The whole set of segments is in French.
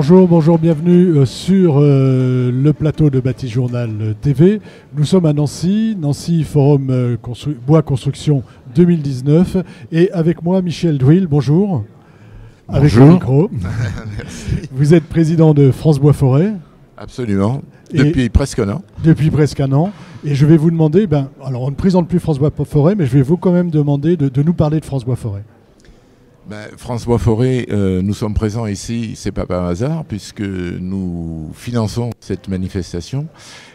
Bonjour, bonjour, bienvenue sur le plateau de Bâti Journal TV. Nous sommes à Nancy, Nancy Forum Bois Construction 2019. Et avec moi, Michel Douil, bonjour. Avec Bonjour. le micro. Vous êtes président de France Bois Forêt. Absolument, depuis presque un an. Depuis presque un an. Et je vais vous demander, alors on ne présente plus France Bois Forêt, mais je vais vous quand même demander de nous parler de France Bois Forêt. France Bois Forêt, nous sommes présents ici, c'est pas par hasard, puisque nous finançons cette manifestation.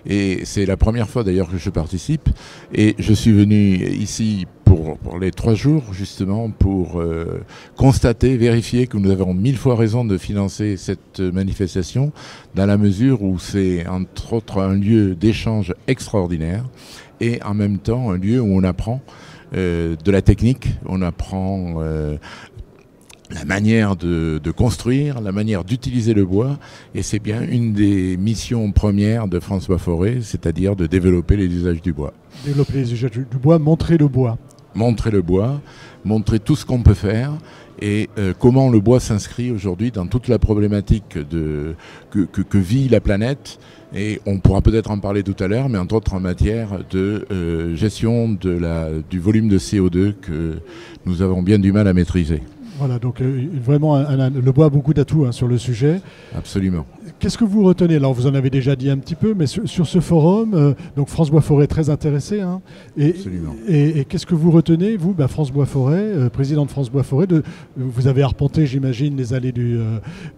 Et c'est la première fois d'ailleurs que je participe. Et je suis venu ici pour les 3 jours, justement, pour constater, vérifier que nous avons 1000 fois raison de financer cette manifestation, dans la mesure où c'est entre autres un lieu d'échange extraordinaire et en même temps un lieu où on apprend de la technique, on apprend la manière de construire, la manière d'utiliser le bois, et c'est bien une des missions premières de France Bois Forêt, c'est-à-dire de développer les usages du bois. Développer les usages du bois, montrer le bois. Montrer le bois, montrer tout ce qu'on peut faire, et comment le bois s'inscrit aujourd'hui dans toute la problématique que vit la planète. Et on pourra peut-être en parler tout à l'heure, mais entre autres en matière de gestion du volume de CO2 que nous avons bien du mal à maîtriser. Voilà, donc vraiment, le bois a beaucoup d'atouts sur le sujet. Absolument. Qu'est-ce que vous retenez? Alors, vous en avez déjà dit un petit peu, mais sur ce forum, donc France Bois Forêt est très intéressé. Absolument. Et qu'est-ce que vous retenez, vous, France Bois Forêt, président de France Bois Forêt, vous avez arpenté, j'imagine, les allées du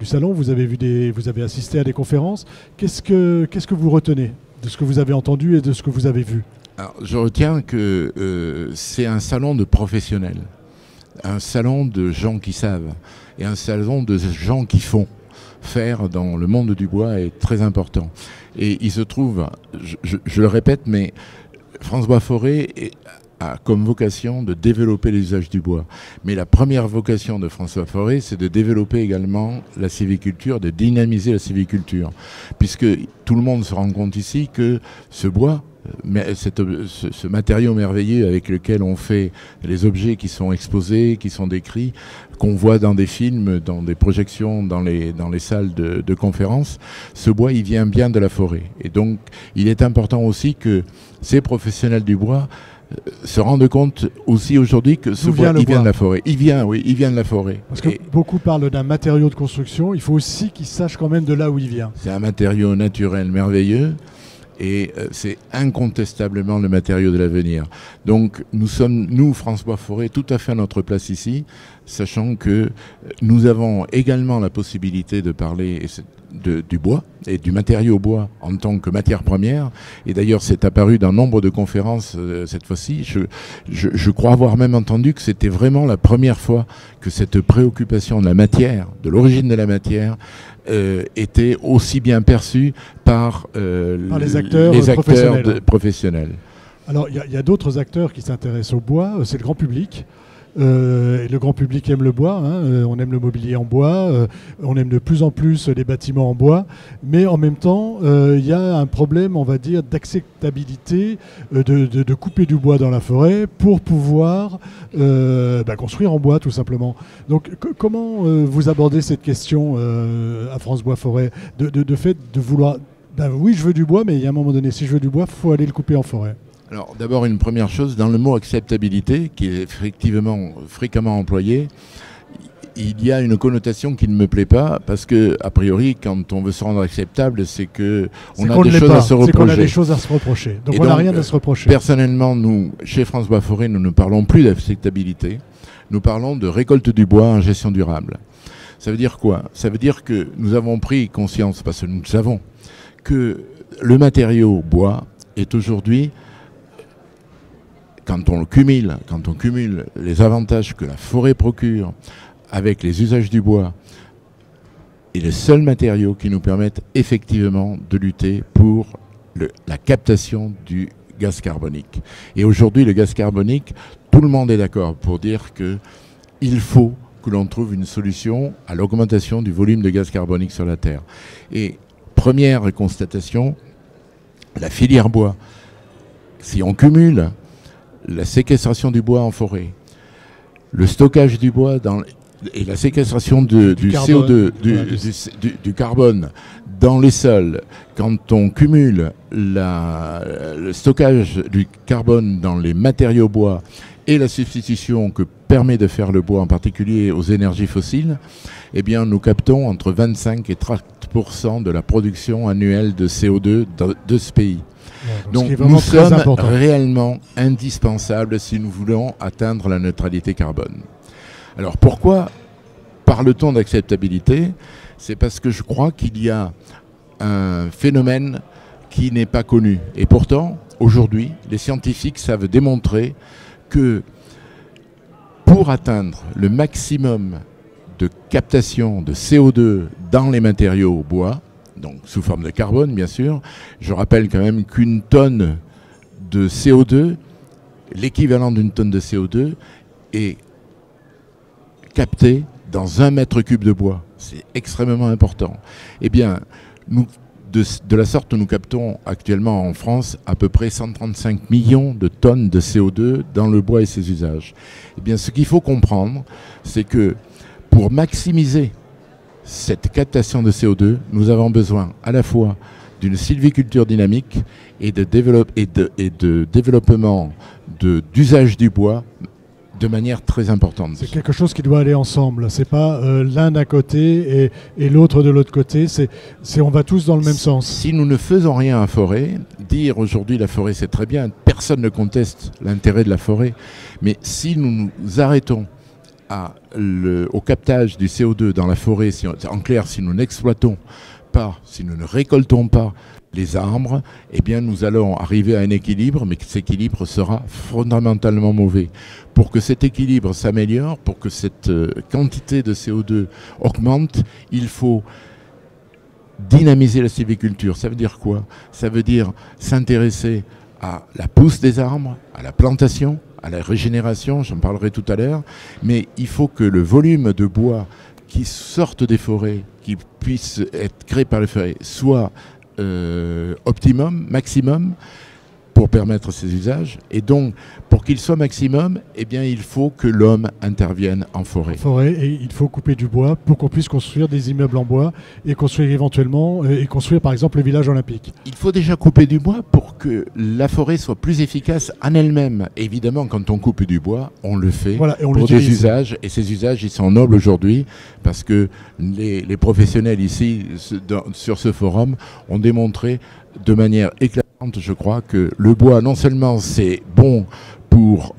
salon, vous avez assisté à des conférences. Qu'est-ce que vous retenez de ce que vous avez entendu et de ce que vous avez vu? Alors, je retiens que c'est un salon de professionnels. Un salon de gens qui savent et un salon de gens qui font. Faire dans le monde du bois est très important. Et il se trouve, je le répète, mais France Bois Forêt a comme vocation de développer les usages du bois. Mais la première vocation de France Bois Forêt, c'est de développer également la sylviculture, de dynamiser la sylviculture. Puisque tout le monde se rend compte ici que ce bois, ce matériau merveilleux avec lequel on fait les objets qui sont exposés, qui sont décrits, qu'on voit dans des films, dans des projections, dans les salles de conférences, ce bois, il vient bien de la forêt. Et donc, il est important aussi que ces professionnels du bois se rendent compte aussi aujourd'hui que ce bois, il vient de la forêt. Il vient de la forêt. Parce que beaucoup parlent d'un matériau de construction, il faut aussi qu'ils sachent quand même de là où il vient. C'est un matériau naturel merveilleux. Et c'est incontestablement le matériau de l'avenir. Donc nous sommes, France Bois Forêt, tout à fait à notre place ici, sachant que nous avons également la possibilité de parler du bois et du matériau bois en tant que matière première. Et d'ailleurs, c'est apparu dans nombre de conférences cette fois-ci. Je crois avoir même entendu que c'était vraiment la première fois que cette préoccupation de la matière, de l'origine de la matière, était aussi bien perçue par les acteurs professionnels. Alors, il y a d'autres acteurs qui s'intéressent au bois, c'est le grand public. Et le grand public aime le bois, on aime le mobilier en bois, on aime de plus en plus les bâtiments en bois, mais en même temps, il y a un problème, on va dire, d'acceptabilité de couper du bois dans la forêt pour pouvoir construire en bois, tout simplement. Donc, comment vous abordez cette question à France Bois Forêt, de fait de vouloir... oui, je veux du bois, mais il y a un moment donné, si je veux du bois, il faut aller le couper en forêt. Alors d'abord une première chose, dans le mot acceptabilité, qui est effectivement fréquemment employé, il y a une connotation qui ne me plaît pas, parce que a priori quand on veut se rendre acceptable, c'est que on a des choses à se reprocher. C'est qu'on a des choses à se reprocher. Donc on n'a rien à se reprocher. Personnellement, nous, chez France Bois Forêt, nous ne parlons plus d'acceptabilité, nous parlons de récolte du bois en gestion durable. Ça veut dire quoi? Ça veut dire que nous avons pris conscience, parce que nous savons, que le matériau bois est aujourd'hui, quand on cumule les avantages que la forêt procure avec les usages du bois, est le seul matériau qui nous permette effectivement de lutter pour la captation du gaz carbonique. Et aujourd'hui, le gaz carbonique, tout le monde est d'accord pour dire qu'il faut que l'on trouve une solution à l'augmentation du volume de gaz carbonique sur la Terre. Et première constatation, la filière bois, si on cumule la séquestration du bois en forêt, le stockage du bois et la séquestration du carbone, CO2, du carbone dans les sols, quand on cumule le stockage du carbone dans les matériaux bois et la substitution que permet de faire le bois, en particulier aux énergies fossiles, eh bien, nous captons entre 25 et 30% de la production annuelle de CO2 de ce pays. Ouais, donc nous sommes réellement indispensables si nous voulons atteindre la neutralité carbone. Alors pourquoi parle-t-on d'acceptabilité? C'est parce que je crois qu'il y a un phénomène qui n'est pas connu. Et pourtant, aujourd'hui, les scientifiques savent démontrer que pour atteindre le maximum de captation de CO2 dans les matériaux bois, donc sous forme de carbone bien sûr, je rappelle quand même qu'une tonne de CO2, l'équivalent d'une tonne de CO2, est capté dans 1 mètre cube de bois. C'est extrêmement important. Eh bien, de la sorte, nous captons actuellement en France à peu près 135 millions de tonnes de CO2 dans le bois et ses usages. Eh bien, ce qu'il faut comprendre, c'est que pour maximiser cette captation de CO2, nous avons besoin à la fois d'une sylviculture dynamique et de développement d'usage du bois de manière très importante. C'est quelque chose qui doit aller ensemble. C'est pas l'un d'un côté et l'autre de l'autre côté. On va tous dans le même sens. Si nous ne faisons rien à forêt, dire aujourd'hui la forêt c'est très bien, personne ne conteste l'intérêt de la forêt, mais si nous nous arrêtons au captage du CO2 dans la forêt, en clair, si nous n'exploitons pas, si nous ne récoltons pas les arbres, eh bien nous allons arriver à un équilibre, mais cet équilibre sera fondamentalement mauvais. Pour que cet équilibre s'améliore, pour que cette quantité de CO2 augmente, il faut dynamiser la sylviculture. Ça veut dire quoi? Ça veut dire s'intéresser à la pousse des arbres, à la plantation, à la régénération, j'en parlerai tout à l'heure, mais il faut que le volume de bois qui sortent des forêts, qui puissent être créés par les forêts, soit optimum, maximum, pour permettre ces usages. Et donc, pour qu'il soit maximum, eh bien, il faut que l'homme intervienne en forêt. Et il faut couper du bois pour qu'on puisse construire des immeubles en bois et construire éventuellement, construire par exemple le village olympique. Il faut déjà couper du bois pour que la forêt soit plus efficace en elle-même. Évidemment, quand on coupe du bois, on le fait pour des usages. Et ces usages, ils sont nobles aujourd'hui parce que les professionnels ici, sur ce forum, ont démontré de manière éclatante, je crois, que le bois, non seulement c'est bon pour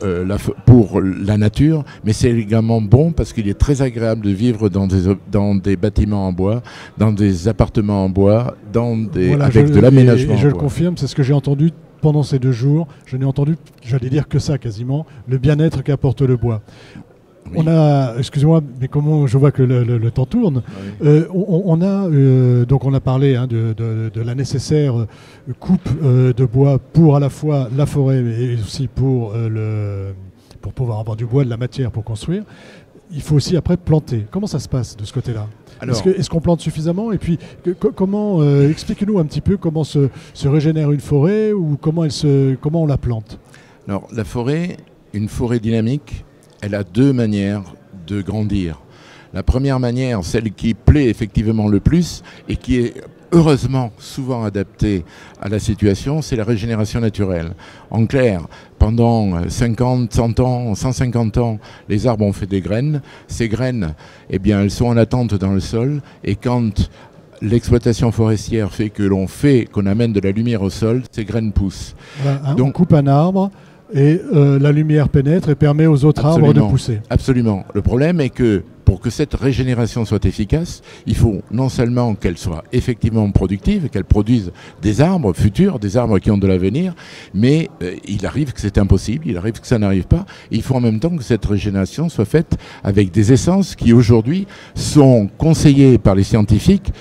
la nature, mais c'est également bon parce qu'il est très agréable de vivre dans des bâtiments en bois, dans des appartements en bois, avec de l'aménagement en bois. Je le confirme, c'est ce que j'ai entendu pendant ces 2 jours. Je n'ai entendu, j'allais dire que ça quasiment, le bien-être qu'apporte le bois. Oui. Excusez-moi, mais comment je vois que le temps tourne. Oui. Donc on a parlé de la nécessaire coupe de bois pour à la fois la forêt et aussi pour pouvoir avoir du bois, de la matière pour construire. Il faut aussi après planter. Comment ça se passe de ce côté-là? Est-ce qu'on plante suffisamment? Et puis comment expliquez-nous un petit peu comment se régénère une forêt ou comment on la plante? Alors la forêt, une forêt dynamique, elle a 2 manières de grandir. La première manière, celle qui plaît effectivement le plus et qui est heureusement souvent adaptée à la situation, c'est la régénération naturelle. En clair, pendant 50, 100 ans, 150 ans, les arbres ont fait des graines. Ces graines, eh bien, elles sont en attente dans le sol et quand l'exploitation forestière fait qu'on amène de la lumière au sol, ces graines poussent. Voilà, donc, on coupe un arbre et la lumière pénètre et permet aux autres arbres de pousser. Absolument. Le problème est que pour que cette régénération soit efficace, il faut non seulement qu'elle soit effectivement productive, qu'elle produise des arbres futurs, des arbres qui ont de l'avenir, mais il arrive que c'est impossible, il arrive que ça n'arrive pas. Il faut en même temps que cette régénération soit faite avec des essences qui aujourd'hui sont conseillées par les scientifiques,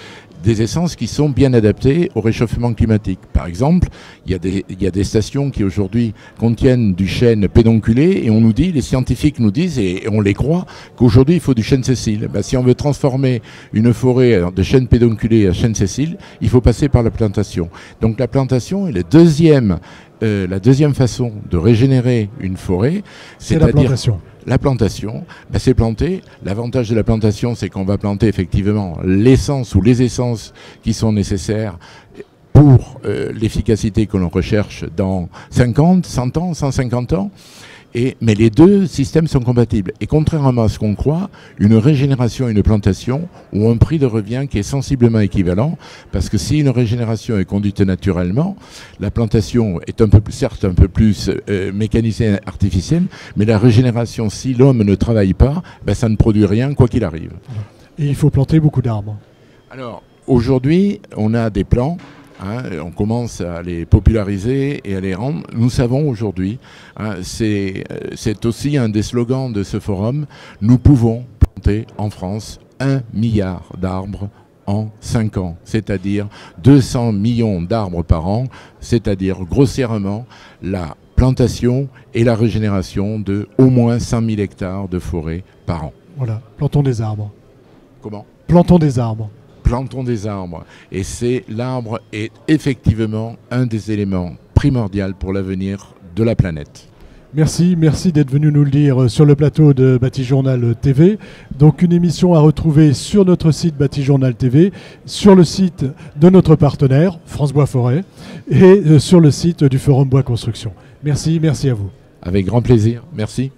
des essences qui sont bien adaptées au réchauffement climatique. Par exemple, il y a des stations qui aujourd'hui contiennent du chêne pédonculé et les scientifiques nous disent, et on les croit, qu'aujourd'hui il faut du chêne sessile. Si on veut transformer une forêt de chêne pédonculé à chêne sessile, il faut passer par la plantation. Donc la plantation est le deuxième la deuxième façon de régénérer une forêt, c'est la plantation. La plantation, c'est planter. L'avantage de la plantation, c'est qu'on va planter effectivement l'essence ou les essences qui sont nécessaires pour l'efficacité que l'on recherche dans 50, 100 ans, 150 ans. Mais les deux systèmes sont compatibles. Et contrairement à ce qu'on croit, une régénération et une plantation ont un prix de revient qui est sensiblement équivalent, parce que si une régénération est conduite naturellement, la plantation est certes un peu plus mécanisée et artificielle, mais la régénération, si l'homme ne travaille pas, ça ne produit rien, quoi qu'il arrive. Et il faut planter beaucoup d'arbres. Alors, aujourd'hui, on a des plans. On commence à les populariser et à les rendre. Nous savons aujourd'hui, c'est aussi un des slogans de ce forum, nous pouvons planter en France 1 milliard d'arbres en 5 ans, c'est-à-dire 200 millions d'arbres par an, c'est-à-dire grossièrement la plantation et la régénération de au moins 100 000 hectares de forêt par an. Voilà, plantons des arbres. Comment ? Plantons des arbres. Plantons des arbres. Et l'arbre est effectivement un des éléments primordiaux pour l'avenir de la planète. Merci d'être venu nous le dire sur le plateau de Batijournal TV. Donc une émission à retrouver sur notre site Batijournal TV, sur le site de notre partenaire, France Bois Forêt, et sur le site du Forum Bois Construction. Merci à vous. Avec grand plaisir, merci.